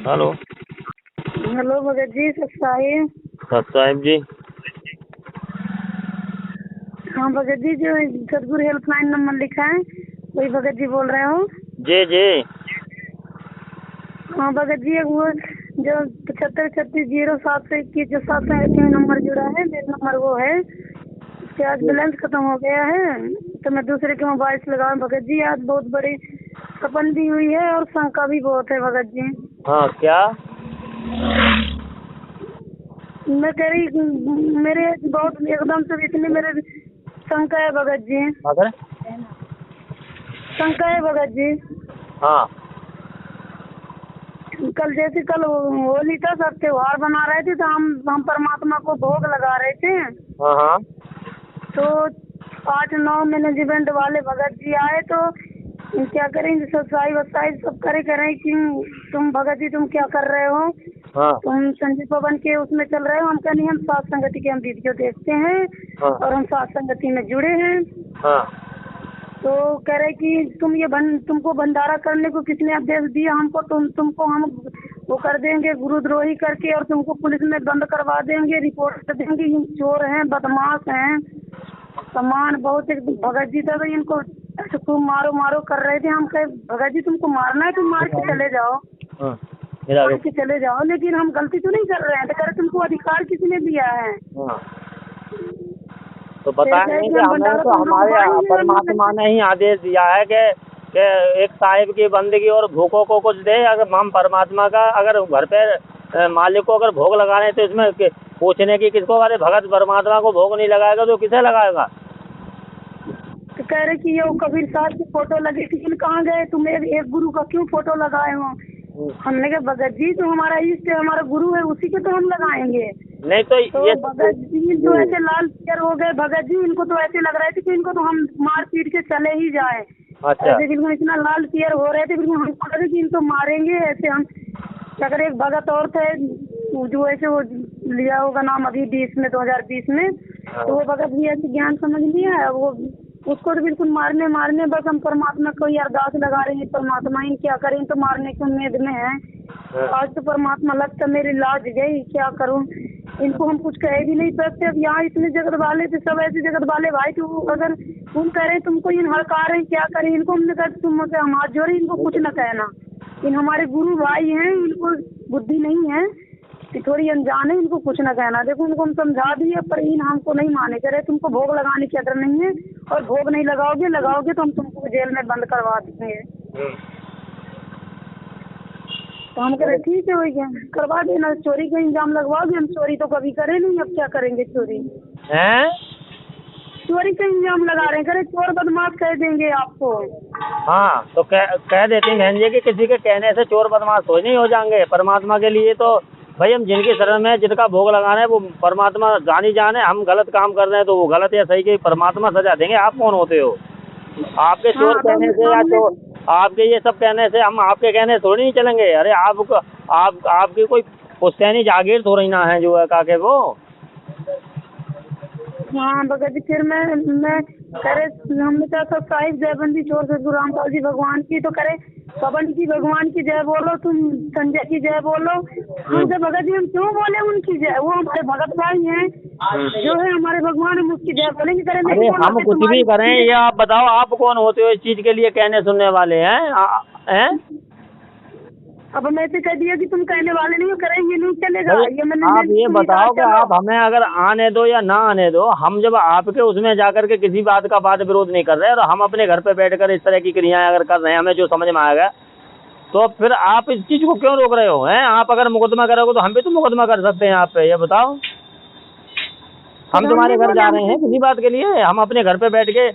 Hello. Hello Bhagat ji, Sahib. Sahib जी। हाँ भगत जी, जो सदगुरु हेल्पलाइन नंबर लिखा है वही भगत जी बोल रहे हो? जी जी। हाँ भगत जी, वो जो 75 36 07 से 21 जो 7 नंबर जुड़ा है, मेरा नंबर वो है। उसके आज बैलेंस खत्म हो गया है तो मैं दूसरे के मोबाइल से लगा भगत जी। आज बहुत बड़ी सपन भी हुई है और शंका भी बहुत है भगत जी। हाँ क्या? मैं कह रही मेरे बहुत एकदम से इतनी मेरे शंका है भगत जी, अगर शंका है भगत जी। हाँ कल जैसे कल होली था, सब त्योहार बना रहे थे तो हम परमात्मा को भोग लगा रहे थे। हाँ हाँ। तो 8 9 मैनेजमेंट वाले भगत जी आए तो क्या करेंगे, सफाई वसाई सब करें कि तुम भगत जी तुम क्या कर रहे हो? हाँ तुम संजय पवन के उसमें चल रहे हो? हम कहनी हम सात संगति के हम वीडियो देखते हैं हाँ और हम सात संगति में जुड़े हैं। हाँ। तो कह रहे कि तुमको भंडारा करने को किसने आदेश दिया? हमको तुमको हम वो कर देंगे गुरुद्रोही करके और तुमको पुलिस में बंद करवा देंगे, रिपोर्ट कर देंगे, ये चोर हैं, बदमाश हैं, सामान बहुत एक भगत जी था तो इनको ऐसे खूब मारो मारो कर रहे थे। हम कहे भगत जी तुमको मारना है तुम मार के चले जाओ, हाँ मार के चले जाओ, लेकिन हम गलती तो नहीं कर रहे हैं। तो कह रहे तुमको अधिकार किसने दिया है? हाँ। तो बताएंगे कि हमें तो हमारे परमात्मा ने ही आदेश दिया है कि एक साहिब की बंदगी और भूखों को कुछ दे। अगर हम परमात्मा का अगर घर पे मालिक को अगर भोग लगाने तो इसमें पूछने की किसको? अरे भगत परमात्मा को भोग नहीं लगाएगा तो किसे लगाएगा? तो कह रहे कि ये कबीर साहब की फोटो लगी थी, कहाँ गए तुम? एक गुरु का क्यों फोटो लगाए हो? हमने कहा भगत जी तो हमारा इष्ट है, हमारा गुरु है, उसी के तो हम लगाएंगे। नहीं तो ये भगत जी तो ऐसे लाल पियर हो गए भगत जी, इनको तो ऐसे लग रहे थे कि इनको तो हम मार पीट के चले ही जाए। अच्छा। ऐसे बिल्कुल इतना लाल पियर हो रहे थे, बिल्कुल हमको लगे कि इनको मारेंगे ऐसे हम। अगर एक भगत और थे जो ऐसे वो लिया होगा नाम अभी 2020 में, तो वो भगत भी ऐसे ज्ञान समझ लिया है वो, उसको तो बिल्कुल मारने बस हम परमात्मा को ही अरदास लगा रहे हैं, परमात्मा इन क्या करें, तो मारने की उम्मीद में है। आज तो परमात्मा लगता मेरी लाज गई, क्या करूं? इनको हम कुछ कह भी नहीं सकते। अब यहाँ इतने जगत वाले थे, सब ऐसे जगत वाले भाई, तो अगर तुम कह रहे तुमको इन हड़का रहे क्या करें? इनको हमने कहा तुम हम हाथ जोड़े, इनको कुछ न कहना, इन हमारे गुरु भाई हैं, इनको बुद्धि नहीं है, थोड़ी अनजान है, इनको कुछ न कहना। देखो उनको हम समझा दिए पर इन हमको नहीं माने, करे तुमको भोग लगाने की अदर नहीं है और भोग नहीं लगाओगे तो हम तुमको जेल में बंद करवा देंगे। तो हम कह रहे ठीक है, वही करवा देना, चोरी का इंजाम लगवाओगे? हम चोरी तो कभी करे नहीं, अब क्या करेंगे? चोरी हैं? चोरी का इंजाम लगा रहे हैं, करे चोर बदमाश कह देंगे आपको। हाँ तो कह देते हैं बहन जी कि किसी के कहने से चोर बदमाश तो नहीं हो जाएंगे। परमात्मा के लिए तो भाई हम जिनकी शरण में जिनका भोग लगाना है वो परमात्मा जानी जाने। हम गलत काम कर रहे हैं तो वो गलत या सही की परमात्मा सजा देंगे। आप कौन होते हो? आपके चोर कहने से या तो आपके ये सब कहने से हम आपके कहने से थोड़ी नहीं चलेंगे। अरे आपकी कोई पुश्तैनी जागीर थोड़ी ना है जो है काके वो। हाँ भगत जी, फिर मैं करे हमने कहा सब साहिब जयबंदी चोर सदगुरु रामपाल जी भगवान की, तो करे पवन जी भगवान की जय बोलो, तुम संजय की जय बोलो। हम जब भगत जी हम क्यों बोले उनकी जय? वो हमारे भगत भाई हैं, जो है हमारे भगवान, हम उसकी जय बोलेंगे। करे अरे हम कुछ भी करें, ये आप बताओ आप कौन होते हो इस चीज के लिए कहने सुनने वाले हैं? अब मैं से कह दिया कि तुम कहने वाले नहीं हो, करेंगे नहीं चलेगा। ये मैंने आप ये बताओ कि आप हमें अगर आने दो या ना आने दो, हम जब आपके उसमें जाकर के किसी बात का वाद विरोध नहीं कर रहे और हम अपने घर पे बैठकर इस तरह की क्रियाएं अगर कर रहे हैं हमें जो समझ में आएगा, तो फिर आप इस चीज को क्यों रोक रहे हो? हैं? आप अगर मुकदमा करोगे तो हम भी तो मुकदमा कर सकते हैं आप पे। ये बताओ, हम तुम्हारे घर जा रहे हैं किसी बात के लिए? हम अपने घर पे बैठ के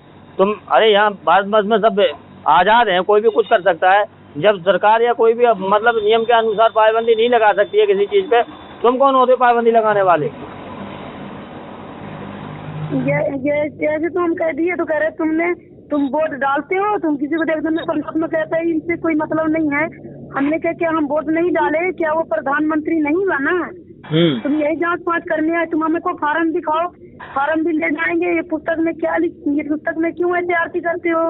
अरे यहाँ भारत वर्ष में सब आजाद हैं, कोई भी कुछ कर सकता है। जब सरकार या कोई भी मतलब नियम के अनुसार पाबंदी नहीं लगा सकती है किसी चीज पे, तुम कौन होते पाबंदी लगाने वाले? ये जैसे तुम कह दिए तो कह रहे तुम वोट डालते हो, तुम किसी को देख दो परमात्मा कहता है इनसे कोई मतलब नहीं है। हमने कहा क्या हम वोट नहीं डाले? क्या वो प्रधानमंत्री नहीं बना? तुम यही जांच पाँच करने आए, तुम हमें को फार्म दिखाओ, फार्म भी ले जाएंगे। ये पुस्तक में क्या ये पुस्तक में क्यों ऐसे आरती करते हो?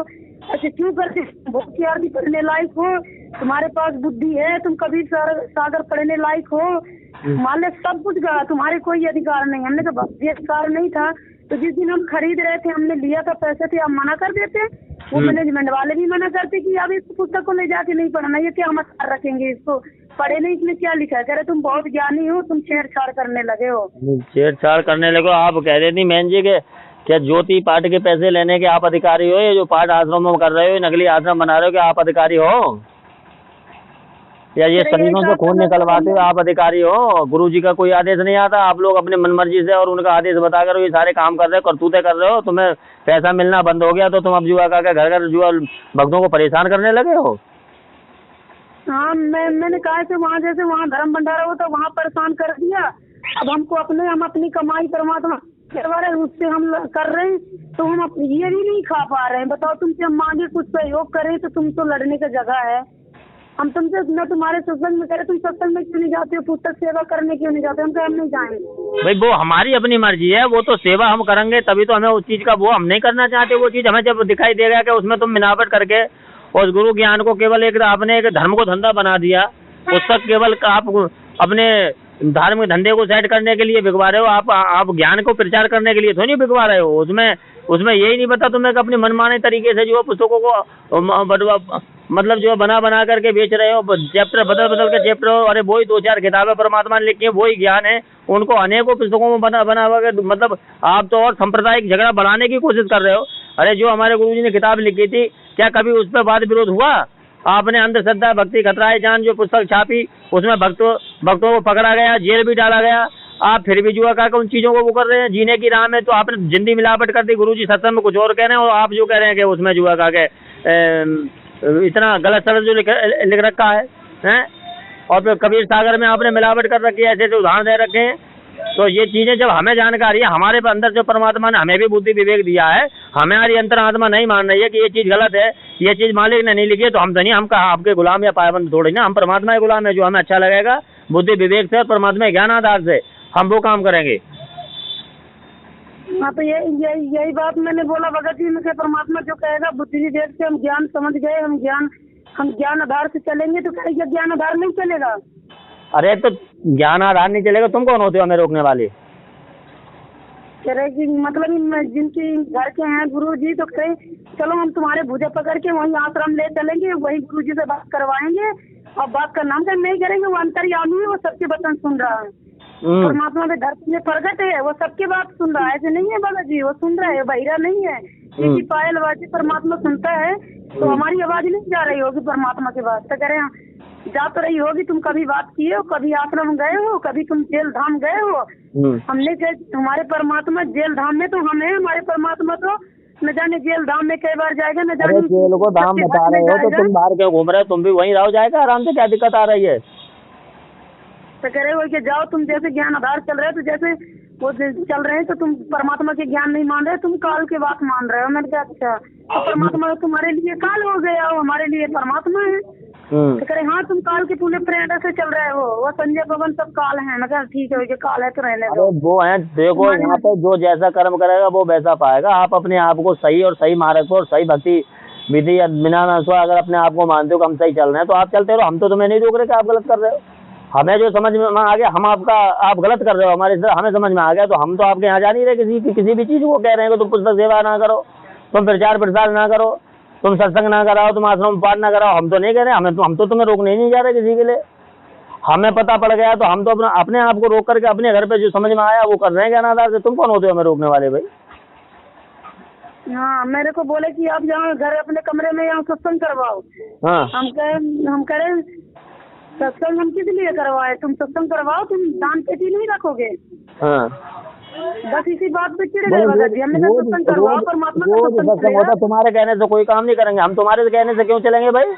ऐसे क्यों करते? वोट की आरती करने लायक हो तुम्हारे पास बुद्धि है, तुम कभी सागर पढ़ने लायक हो, मान ले सब कुछ गया, तुम्हारे कोई अधिकार नहीं। हमने तो ये अधिकार नहीं था, तो जिस दिन हम खरीद रहे थे, हमने लिया था पैसे थे, आप मना कर देते। वो मैनेजमेंट वाले भी मना करते कि अब इस पुस्तक को ले जाके नहीं पढ़ना, ये क्या मत रखेंगे इसको, पढ़े नहीं, इसमें क्या लिखा है। कह रहे तुम बहुत ज्ञानी हो, तुम छेड़छाड़ करने लगे हो। छेड़छाड़ करने लगे आप कह रही थी बहन जी के क्या ज्योति पाठ के पैसे लेने के आप अधिकारी हो? ये जो पाठ आश्रम में कर रहे हो, नकली आश्रम बना रहे हो, क्या आप अधिकारी हो? या ये शरीरों से खून निकलवाते हो, आप अधिकारी हो? गुरु जी का कोई आदेश नहीं आता, आप लोग अपने मनमर्जी से और उनका आदेश बताकर ये सारे काम कर रहे हो, करतूते कर रहे हो। तुम्हें पैसा मिलना बंद हो गया तो तुम अब जुआ का घर घर जुआ भक्तों को परेशान करने लगे हो। हाँ, मैंने कहा कि वहाँ जैसे वहाँ धर्म भंडारा हो तो वहाँ परेशान कर दिया। अब हमको हम अपनी कमाई परमात्मा करवा रहे हैं, उससे हम कर रहे हैं, तो हम ये भी नहीं खा पा रहे हैं। बताओ, तुमसे हम मांगे कुछ सहयोग करें तो तुम तो लड़ने का जगह है। हम तुमसे न तुम्हारे सत्संग में करें, तुम सत्संग में क्यों नहीं जाते हो, पुस्तक सेवा करने क्यों नहीं जाते? हम नहीं जाएंगे भाई, वो हमारी अपनी मर्जी है, वो तो सेवा हम करेंगे तभी तो हमें उस चीज का वो हम नहीं करना चाहते। वो चीज हमें जब दिखाई देगा कि उसमें तुम मिलावट करके उस गुरु ज्ञान को केवल एक आपने एक धर्म को धंधा बना दिया, पुस्तक केवल आप अपने धार्मिक धंधे को सेट करने के लिए बिकवा रहे हो, आप ज्ञान को प्रचार करने के लिए तो नहीं बिकवा रहे हो। उसमें यही नहीं पता तुम्हें कि अपनी मनमाने तरीके से जो पुस्तकों को मतलब जो बना करके बेच रहे हो, चैप्टर बदल के चैप्टर हो। अरे वही 2-4 किताबें परमात्मा ने लिखी है, वही ज्ञान है, उनको अनेकों पुस्तकों में बना के मतलब आप तो और सांप्रदायिक झगड़ा बढ़ाने की कोशिश कर रहे हो। अरे जो हमारे गुरुजी ने किताब लिखी थी, क्या कभी उस पर वाद विरोध हुआ? आपने अंधश्रद्धा भक्ति खतराए जान जो पुस्तक छापी, उसमें भक्तों को पकड़ा गया, जेल भी डाला गया। आप फिर भी जुआ का उन चीजों को वो कर रहे हैं। जीने की राह में तो आपने जिंदी मिलावट कर दी। गुरुजी सत्संग में कुछ और कह रहे हैं और आप जो कह रहे हैं कि उसमें जुआ का के इतना गलत शब्द जो लिख रखा है। और फिर कबीर सागर में आपने मिलावट कर रखी है, ऐसे उदाहरण दे रखे हैं। तो ये चीजें जब हमें जानकारी है, हमारे अंदर जो परमात्मा ने हमें भी बुद्धि विवेक दिया है, हमारी अंतरात्मा नहीं मान रही है कि ये चीज गलत है, ये चीज मालिक ने नहीं लिखी है, तो हम तो नहीं, हम कहा आपके गुलाम या पायबंद थोड़ी ना, हम परमात्मा के गुलाम है। जो हमें अच्छा लगेगा बुद्धि विवेक से और परमात्मा ज्ञान आधार से हम वो काम करेंगे। हाँ, तो यही बात मैंने बोला भगत जी में, परमात्मा जो कहेगा बुद्धि विवेक से हम ज्ञान समझ गए, हम ज्ञान आधार से चलेंगे, तो कहेगा ज्ञान आधार नहीं चलेगा। अरे तो ज्ञान आधार नहीं चलेगा, तुम कौन होते हो हमें रोकने वाले? कह रहे कि मतलब जिनके घर के हैं गुरु जी, तो कहे चलो हम तुम्हारे भुजा पकड़ के वहीं आश्रम ले चलेंगे, वही गुरु जी से बात करवाएंगे और बात का नाम नहीं करेंगे। वो अंतर्यामी है, वो सबके वचन सुन रहा है। परमात्मा के धरती में प्रगट है, वो सबके बात सुन रहा है। ऐसे नहीं है भगत जी, वो सुन रहा है, बहिरा नहीं है। किसी पायल आवाज परमात्मा सुनता है, तो हमारी आवाज नहीं जा रही होगी परमात्मा के पास। तो कह रहे हैं जा तो रही होगी, तुम कभी बात किए हो, कभी आश्रम गए हो, कभी तुम जेल धाम गए हो। हमने कहा तुम्हारे परमात्मा जेल धाम में तो हम है, हमारे परमात्मा तो न जाने जेल धाम में कई बार जाएगा, न जाने जेल को धाम बता रहे हो, तो तुम बाहर क्यों घूम रहे हो? तुम भी वहीं रहो जाएगा आराम से, क्या दिक्कत आ रही है? तो कह रहे हो कि जाओ, तुम जैसे ज्ञान आधार चल रहे हो, तो जैसे वो चल रहे हैं, तो तुम परमात्मा के ज्ञान नहीं मान रहे, तुम काल के बात मान रहे हो। मैंने कहा अच्छा, तो परमात्मा तुम्हारे लिए काल हो गया हो, हमारे लिए परमात्मा है। तो कह रहे हाँ, तुम काल के पूरे प्रेरणा से चल रहे हो, वो संजय पवन सब काल है। मैं कहा ठीक है, काल है तो रहने दो। वो है, देखो यहाँ पे जो जैसा कर्म करेगा वो वैसा पाएगा। आप अपने आप को सही और सही मार्ग पर और सही भक्ति विधि या बिना अगर अपने आप को मानते हो कि हम सही चल रहे हैं, तो आप चलते रहो, हम तो तुम्हें नहीं रोक रहे कि आप गलत कर रहे हो। हमें जो समझ में आ गया, हम आप गलत कर रहे हो, हमें समझ में आ गया, तो हम तो आपके यहाँ जा नहीं रहे किसी भी चीज को कह रहे हैं कि तुम पुस्तक सेवा ना करो, तुम प्रचार प्रसार ना करो, तुम सत्संग ना कराओ, तुम आश्रम में पाठ ना कराओ। हम तो नहीं कह रहे, हम तो तुम्हें रोकने नहीं जा रहे किसी के लिए। हमें पता पड़ गया तो हम तो अपने आप को रोक करके अपने घर पे जो समझ में आया वो कर रहे हैं ज्ञान आधार से। तुम कौन होते हो हमें रोकने वाले भाई? हाँ, मेरे को बोले कि आप यहाँ घर अपने कमरे में यहाँ सत्संग करवाओ। हाँ, हम करें सत्संग हम किस लिए करवाए? तुम सत्संग करवाओ, तुम दान पेटी नहीं रखोगे। हाँ, बस इसी बात पे चिढ़ गए भगत जी। हमने सत्संग करवाओ, परमात्मा का सत्संग होता, तुम्हारे कहने से कोई काम नहीं करेंगे। हम तुम्हारे कहने से क्यों चलेंगे भाई?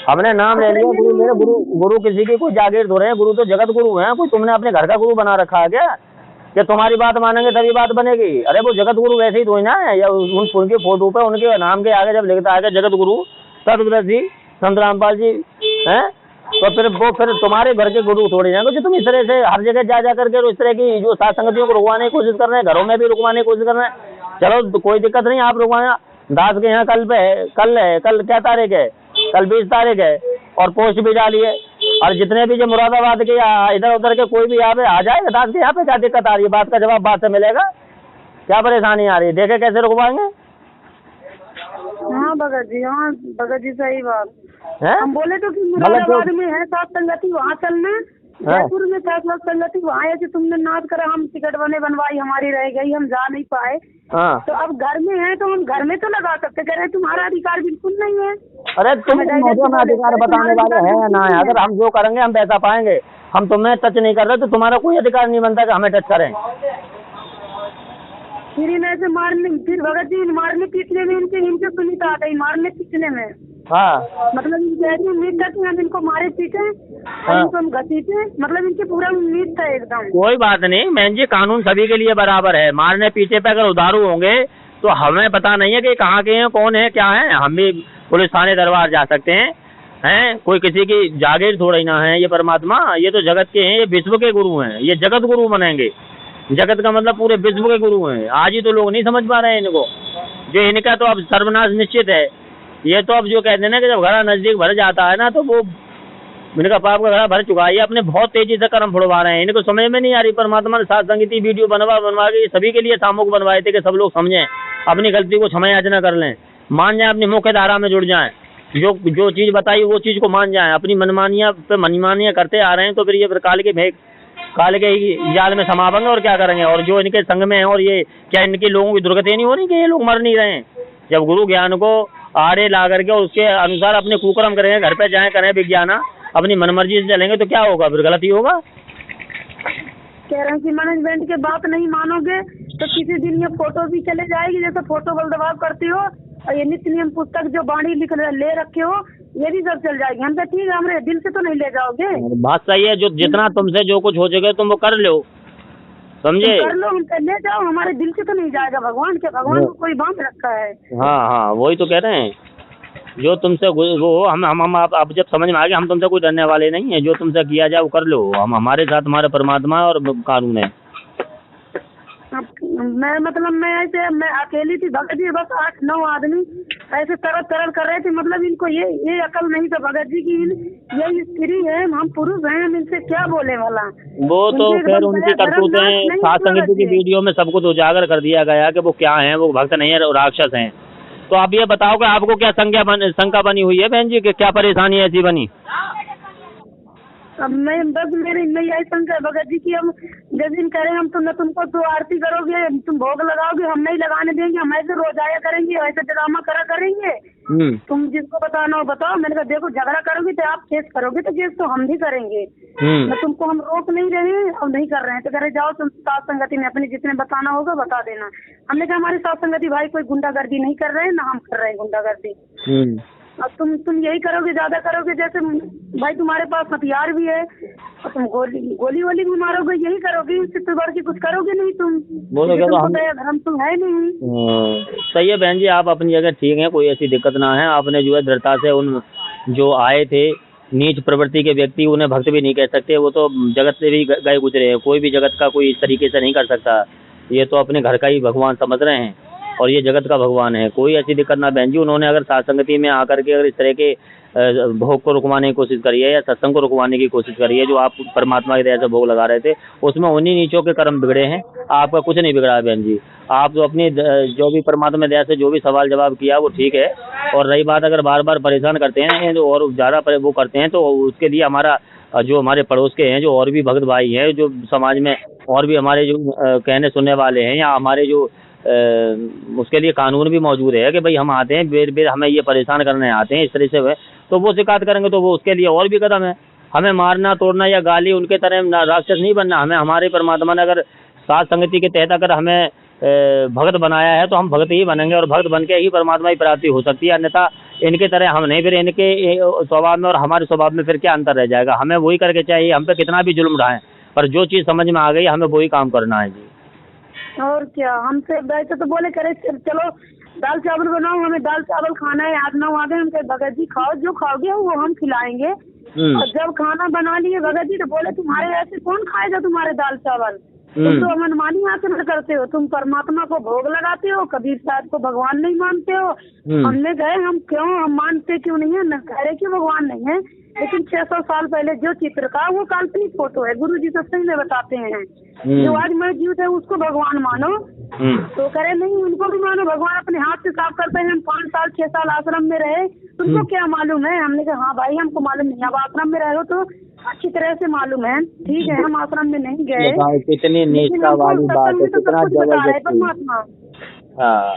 हमने नाम ले लिया गुरु, मेरे गुरु किसी की कोई जागीर हो रहे हैं, गुरु तो जगत गुरु है। कोई तुमने अपने घर का गुरु बना रखा है क्या? कि तुम्हारी बात मानेंगे तभी बात बनेगी? अरे वो जगत गुरु वैसे ही तो ना है, या उनके फोटो पे उनके नाम के आगे जब लिखता है जगत गुरु सतगुरु संत रामपाल जी हैं, तो फिर तुम्हारे घर के गुरु थोड़ी ना, जो तुम इस तरह से हर जगह जा करके इस तरह की जो साथ संगतियों को रुकवाने की कोशिश कर रहे हैं, घरों में भी रुकवाने की कोशिश कर रहे हैं। चलो तो कोई दिक्कत नहीं, आप रुकवाना। दास के यहाँ कल क्या तारीख है? कल 20 तारीख है। और पोस्ट भी डाली है। और जितने भी जो मुरादाबाद के या इधर उधर के कोई भी यहाँ पे आ जाए दास के यहाँ पे क्या दिक्कत आ रही है, बात का जवाब बात से मिलेगा, क्या परेशानी आ रही है, देखे कैसे रुकवाएंगे। हाँ भगत जी, हाँ भगत जी सही बात है। हम बोले तो कि मुरादाबाद में है सात संगति, वहाँ चलना, जयपुर में था सात संगति, वहाँ ऐसे तुमने नाच करा, हम टिकट बनवाई, हमारी रह गई, हम जा नहीं पाए। हाँ। तो अब घर में है तो हम घर में तो लगा सकते, कह रहे तुम्हारा अधिकार बिल्कुल नहीं है। अरे तुम अधिकार बताने वाले हैं ना, अगर हम जो करेंगे हम पैसा पाएंगे, हम तुम्हें टच नहीं कर रहे तो तुम्हारा कोई अधिकार नहीं बनता कि हमें टच करें। फिर इन्हें से मारने, फिर भगत जी मारने पीटने में इनके सुनीता आ गई, मारने पीटने में। हाँ। मतलब इनकी ऐसी उम्मीद था कि हम इनको मारे पीटे, इनको हम घसीटे, मतलब इनकी पूरा उम्मीद था एकदम। कोई बात नहीं बहन जी, कानून सभी के लिए बराबर है। मारने पीछे पे अगर उधारू होंगे तो हमें पता नहीं है कि कहाँ के हैं, कौन है, क्या है। हम भी पुलिस थाने दरबार जा सकते हैं, कोई किसी की जागीर थोड़ी ना है। ये परमात्मा, ये तो जगत के हैं, ये विश्व के गुरु हैं, ये जगत गुरु बनेंगे। जगत का मतलब पूरे विश्व के गुरु हैं। आज ही तो लोग नहीं समझ पा रहे हैं इनको, जो इनका तो अब सर्वनाश निश्चित है। ये तो अब जो कहते हैं ना कि जब घड़ा नजदीक भर जाता है ना, तो वो इनका पाप का घड़ा भर चुका है। ये अपने बहुत तेजी से कर्म फुड़वा रहे हैं, इनको समझ में नहीं आ रही। परमात्मा ने साथ संगति वीडियो बनवा के सभी के लिए सामूहिक बनवाए थे कि सब लोग समझें, अपनी गलती को क्षमा याचना कर लें, मान जाए, अपनी मुख्य धारा में जुड़ जाएं, जो चीज बताई वो चीज को मान जाएं। अपनी मनमानियां करते आ रहे हैं तो फिर ये काल के ही जाल में समावेंगे और क्या करेंगे। और जो इनके संग में है, और ये क्या इनके लोगों की दुर्गति नहीं हो रही कि ये लोग मर नहीं रहे हैं। जब गुरु ज्ञान को आड़े ला करके उसके अनुसार अपने कुकर्म करेंगे, घर पे जाए करें विज्ञान, अपनी मनमर्जी से चलेंगे तो क्या होगा, फिर गलती होगा। कह रहे हैं कि मैनेजमेंट के बात नहीं मानोगे तो किसी दिन ये फोटो भी चले जाएगी, जैसे फोटो बल दबाव करती हो, और ये नित्य नियम पुस्तक जो बाणी ले रखे हो ये भी सब चल जाएगी। हम तो ठीक है, हमारे दिल से तो नहीं ले जाओगे। बात सही है, जो जितना तुमसे जो कुछ हो सके तुम वो कर लो, समझे, कर लो, हम ले जाओ, हमारे दिल से तो नहीं जाएगा। भगवान को कोई बांध रखा है। हाँ, वही तो कह रहे हैं, जो तुमसे वो हम आप जब समझ में आ गया, हम तुमसे कोई डरने वाले नहीं है। जो तुमसे किया जाए वो कर लो, हम हमारे साथ हमारे परमात्मा और कानून है। मैं अकेली थी भगत जी, बस 8-9 आदमी ऐसे तरल कर रहे थे। मतलब इनको ये अकल नहीं था भगत जी की ये स्त्री है, हम पुरुष हैं, हम इनसे क्या बोले वाला। वो तो खैर उनकी करतूतें सात संगति की वीडियो में सब कुछ उजागर कर दिया गया कि वो क्या है, वो भक्त नहीं है, राक्षस हैं। तो आप ये बताओ कि आपको क्या शंका बनी हुई है बहन जी, कि क्या परेशानी ऐसी बनी। अब मेरी यही शंका है भगत जी की, हम जिस दिन करें हम तुमको तो आरती करोगे, तुम भोग लगाओगे, हम नहीं लगाने देंगे, हम ऐसे रोज आया करेंगे, ऐसे ड्रामा करेंगे। तुम जिसको बताना हो बताओ। मैंने कहा देखो, झगड़ा करोगे तो आप केस करोगे तो केस तो हम भी करेंगे, मैं तुमको हम रोक नहीं रहे हैं और नहीं कर रहे हैं। तो कह रहे जाओ तुम सात संगति में अपने जितने बताना होगा बता देना। हमने कहा हमारी सात संगति भाई कोई गुंडागर्दी नहीं कर रहे हैं, ना हम कर रहे हैं गुंडागर्दी। और तुम यही करोगे, ज्यादा करोगे, जैसे भाई तुम्हारे पास हथियार भी है और तुम गोली भी मारोगे, यही करोगे, इससे तो बढ़ के कुछ करोगे नहीं। तुम धर्म तुम है नहीं। सही है बहन जी, आप अपनी जगह ठीक है, कोई ऐसी दिक्कत ना है। आपने जो है दृढ़ता से उन जो आए थे नीच प्रवृत्ति के व्यक्ति, उन्हें भक्त भी नहीं कह सकते, वो तो जगत से भी गए गुजरे हैं। कोई भी जगत का कोई इस तरीके से नहीं कर सकता, ये तो अपने घर का ही भगवान समझ रहे हैं और ये जगत का भगवान है। कोई ऐसी दिक्कत ना बहन जी। उन्होंने अगर सात संगति में आकर के अगर इस तरह के भोग को रुकवाने की कोशिश करी है या सत्संग को रुकवाने की कोशिश करी है, जो आप परमात्मा की दया से भोग लगा रहे थे, उसमें उन्हीं नीचों के कर्म बिगड़े हैं, आपका कुछ नहीं बिगड़ा है बहन जी। आप तो अपनी जो भी परमात्मा दया से जो भी सवाल जवाब किया वो ठीक है। और रही बात अगर बार बार परेशान करते हैं और ज़्यादा वो करते हैं तो उसके लिए हमारा जो हमारे पड़ोस के हैं, जो और भी भक्त भाई हैं, जो समाज में और भी हमारे जो कहने सुनने वाले हैं, या हमारे जो उसके लिए कानून भी मौजूद है कि भाई हम आते हैं बेर हमें ये परेशान करने आते हैं इस तरह से हुए, तो वो शिकायत करेंगे तो वो उसके लिए और भी कदम है। हमें मारना तोड़ना या गाली उनके तरह राक्षस नहीं बनना। हमें हमारे परमात्मा ने अगर सात संगति के तहत अगर हमें भक्त बनाया है तो हम भक्त ही बनेंगे और भक्त बन के ही परमात्मा की प्राप्ति हो सकती है। अन्यथा इनके तरह हम नहीं, फिर इनके स्वभाव में और हमारे स्वभाव में फिर क्या अंतर रह जाएगा। हमें वही करके चाहिए, हम पे कितना भी जुल्म उठाएं, पर जो चीज़ समझ में आ गई हमें वही काम करना है जी। और क्या, हमसे वैसे तो बोले करे चलो दाल चावल बनाओ, हमें दाल चावल खाना है, 8-9 आ गए, हम कहे भगत जी खाओ, जो खाओगे वो हम खिलाएंगे। और जब खाना बना लिए भगत जी तो बोले तुम्हारे ऐसे कौन खाएगा तुम्हारे दाल चावल, तुम तो मनमानी आचरण करते हो, तुम परमात्मा को भोग लगाते हो, कबीर साहब को भगवान नहीं मानते हो। हमने गए, हम क्यों, हम मानते क्यों नहीं है, न कह रहे कि भगवान नहीं है, लेकिन 600 साल पहले जो चित्र का वो काल्पनिक फोटो है। गुरु जी सत्संग में बताते हैं जो आज मौजूद है उसको भगवान मानो। तो करे नहीं, उनको भी मानो, भगवान अपने हाथ से साफ करते हैं। हम 5 साल 6 साल आश्रम में रहे, तुमको क्या मालूम है? हमने कहा हाँ भाई हमको मालूम नहीं, अब आश्रम में रहे हो तो अच्छी तरह से मालूम है। ठीक है, हम आश्रम में नहीं गए, कितनी निष्ठा वाली बात है, कितना जबरदस्त परमात्मा। हाँ,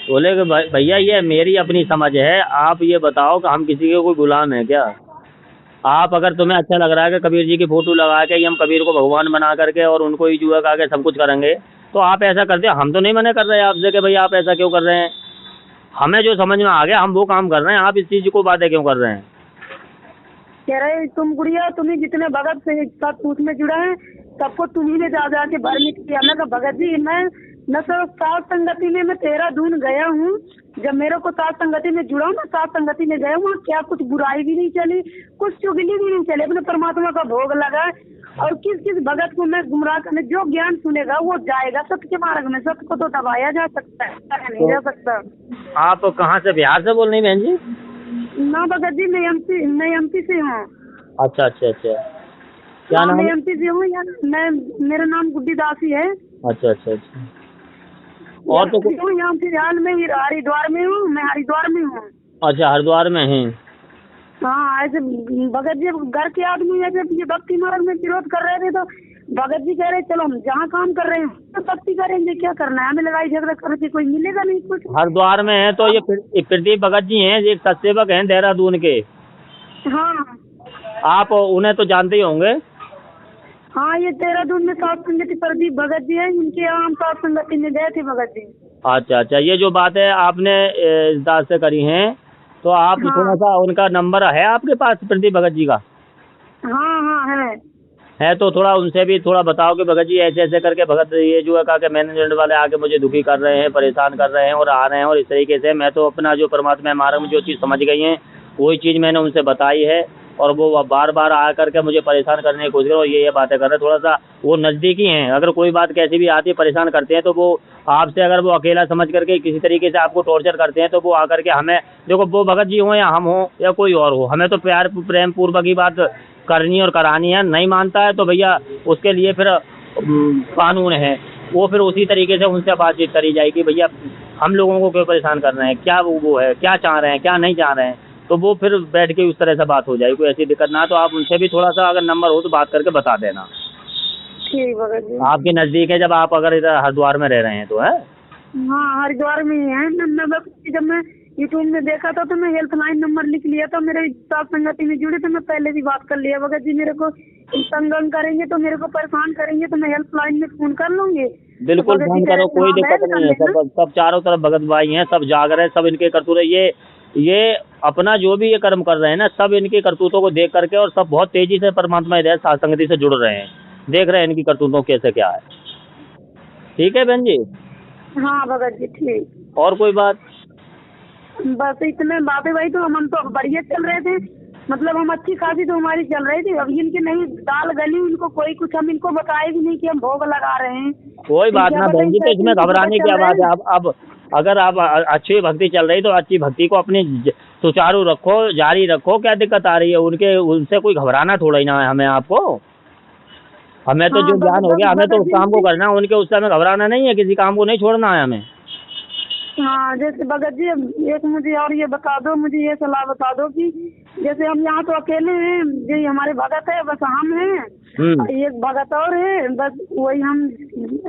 बोले कि भैया ये मेरी अपनी समझ है, आप ये बताओ कि हम किसी के कोई गुलाम है क्या? आप अगर तुम्हें अच्छा लग रहा है कि कबीर जी की फोटो लगा के हम कबीर को भगवान बना करके और उनको ही जुआ खा के सब कुछ करेंगे तो आप ऐसा करते हैं। हम तो नहीं मना कर रहे हैं आपसे कि भाई आप ऐसा क्यों कर रहे हैं, हमें जो समझ में आ गया हम वो काम कर रहे हैं, आप इस चीज को बातें क्यों कर रहे हैं? कह रहे तुम गुड़िया, तुम्हें जितने भगत से साथ उसमें जुड़ा है सबको तुम्ही ने जा के भ्रमित किया। मैं कहा भगत जी मैं न तो साथ संगति में मैं 13 दून गया हूँ, जब मेरे को साथ संगति में जुड़ा हूँ मैं साथ संगति में गया हूँ, क्या कुछ बुराई भी नहीं चली, कुछ चुगली भी नहीं चली, अपने परमात्मा का भोग लगा। और किस किस भगत को मैं गुमराह करने, जो ज्ञान सुनेगा वो जाएगा सत्य के मार्ग में। सत्य को तो दबाया जा सकता है, नहीं जा सकता। आप कहाँ से, बिहार से बोल रही बहन जी? ना भगत जी मैं एमपी से हूँ। अच्छा अच्छा अच्छा, क्या नाम? मैं एमपी से हूँ यार, मेरा नाम गुड्डी दासी है। अच्छा अच्छा अच्छा, और तो यहाँ फिलहाल मैं हरिद्वार में हूँ, मैं हरिद्वार में हूँ। अच्छा, हरिद्वार में हैं। हाँ, ऐसे भगत जी घर के आदमी ऐसे ये भक्ति मार्ग में विरोध कर रहे थे तो भगत जी कह रहे चलो हम जहाँ काम कर रहे हैं तो भक्ति करेंगे, क्या करना है, हमें लड़ाई झगड़ा करके कोई मिलेगा नहीं कुछ। हरिद्वार में है तो ये प्रदीप भगत जी हैं, एक सत्सेवक हैं देहरादून के। हाँ, आप उन्हें तो जानते ही होंगे। हाँ, ये देहरादून में सात संगति प्रदीप भगत जी है, इनके यहाँ हम सात संगति में गए थे भगत जी। अच्छा अच्छा, ये जो बात है आपने इस दास से करी है तो आप थोड़ा सा उनका नंबर है आपके पास, प्रदीप भगत जी का? हाँ हाँ है तो थोड़ा उनसे भी थोड़ा बताओ कि भगत जी ऐसे ऐसे करके भगत ये जो है कहा कि मैनेजमेंट वाले आके मुझे दुखी कर रहे हैं, परेशान कर रहे हैं और आ रहे हैं, और इस तरीके से मैं तो अपना जो परमात्मा मार्ग में जो चीज़ समझ गई है वही चीज़ मैंने उनसे बताई है, और वो बार बार आ करके मुझे परेशान करने की कोशिश कर और ये बातें कर रहे हैं। थोड़ा सा वो नज़दीकी हैं, अगर कोई बात कैसी भी आती है परेशान करते हैं तो वो आपसे, अगर वो अकेला समझ करके किसी तरीके से आपको टॉर्चर करते हैं तो वो आकर के हमें, देखो वो भगत जी हों या हम हों या कोई और हो, हमें तो प्यार प्रेम पूर्वक ही बात करनी और करानी है। नहीं मानता है तो भैया उसके लिए फिर कानून है, वो फिर उसी तरीके से उनसे बातचीत करी जाएगी। भैया हम लोगों को क्यों परेशान कर रहे हैं, क्या वो है, क्या चाह रहे हैं, क्या नहीं चाह रहे हैं, तो वो फिर बैठ के उस तरह से बात हो जाएगी। कोई ऐसी दिक्कत ना, तो आप उनसे भी थोड़ा सा अगर नंबर हो तो बात करके बता देना। ठीक भगत जी। आपके नज़दीक है, जब आप अगर इधर हरिद्वार में रह रहे हैं तो है? हाँ, हरिद्वार में ही है। जब मैं यूट्यूब में देखा था तो मैं हेल्पलाइन नंबर लिख लिया था, मेरे साथ संगति में जुड़े तो मैं पहले भी बात कर लिया। भगत जी मेरे को तंग करेंगे तो मेरे को परेशान करेंगे तो मैं हेल्पलाइन में फोन कर लूंगी। बिल्कुल फोन करो, कोई दिक्कत नहीं है। सब चारों तरफ भगत भाई हैं, सब जाग रहे हैं, सब इनके करतूत ये अपना जो भी ये कर्म कर रहे हैं ना, सब इनकी करतूतों को देख करके और सब बहुत तेजी से परमात्मा इधर साथ संगति से जुड़ रहे हैं, देख रहे हैं इनकी करतूतों कैसे क्या है। ठीक है बहन जी? हाँ भगत जी ठीक। और कोई बात? बस इतने बातें भाई, तो हम तो बढ़िया चल रहे थे, मतलब हम अच्छी खासी तो हमारी चल रही थी। अब इनकी नहीं दाल गली, इनको कोई कुछ हम इनको बताए भी नहीं कि हम भोग लगा रहे हैं। कोई बात ना बहन जी, तो इसमें घबराने की बात है। अब अगर आप अच्छी भक्ति चल रही तो अच्छी भक्ति को अपनी सुचारू रखो, जारी रखो, क्या दिक्कत आ रही है? उनसे कोई घबराना थोड़ा ही ना है हमें, आपको हमें तो जो ज्ञान हो गया हमें तो उस काम को करना है, उनके उससे हमें घबराना नहीं है, किसी काम को नहीं छोड़ना है हमें। हाँ, जैसे भगत जी एक मुझे और ये बता दो, मुझे ये सलाह बता दो कि जैसे हम यहाँ तो अकेले हैं, जो हमारे भगत है बस हम हैं, एक भगत और है, बस वही हम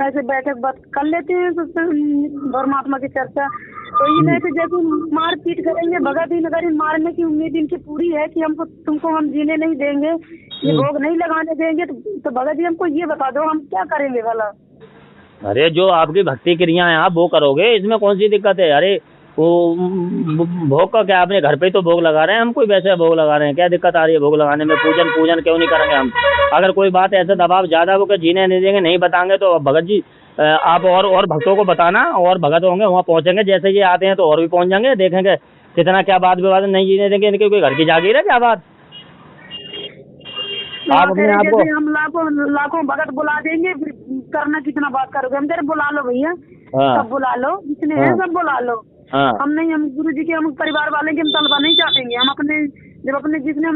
ऐसे बैठक बात कर लेते हैं परमात्मा की चर्चा। तो ये ऐसे जैसे मार पीट करेंगे, भगत ही नगर मारने की उम्मीद इनकी पूरी है कि तुमको हम जीने नहीं देंगे, ये भोग नहीं लगाने देंगे। तो भगत जी हमको ये बता दो हम क्या करेंगे भला? अरे जो आपकी भक्ति क्रिया है आप वो करोगे, इसमें कौन सी दिक्कत है? अरे वो भोग का क्या, अपने घर पे तो भोग लगा रहे हैं, हम कोई वैसे भोग लगा रहे हैं, क्या दिक्कत आ रही है भोग लगाने में? पूजन क्यों नहीं करेंगे हम? अगर कोई बात ऐसे दबाव ज़्यादा हो कि जीने नहीं देंगे, नहीं बताएंगे तो भगत जी आप और भक्तों को बताना, और भगत होंगे वहाँ पहुँचेंगे, जैसे ये आते हैं तो और भी पहुँच जाएंगे, देखेंगे कितना क्या बात विवाद, नहीं जीने देंगे, इनके कोई घर की जागीर है क्या बात? आप अपने आप को जैसे हम लाखों भगत बुला देंगे, फिर करना कितना बात करोगे? हम कह रहे बुला लो भैया, हाँ सब बुला लो, जितने हैं सब बुला लो। हाँ हम नहीं, हम गुरु जी के, हम परिवार वाले के हम तलबा नहीं चाटेंगे। हम अपने, जब अपने जिसने हमने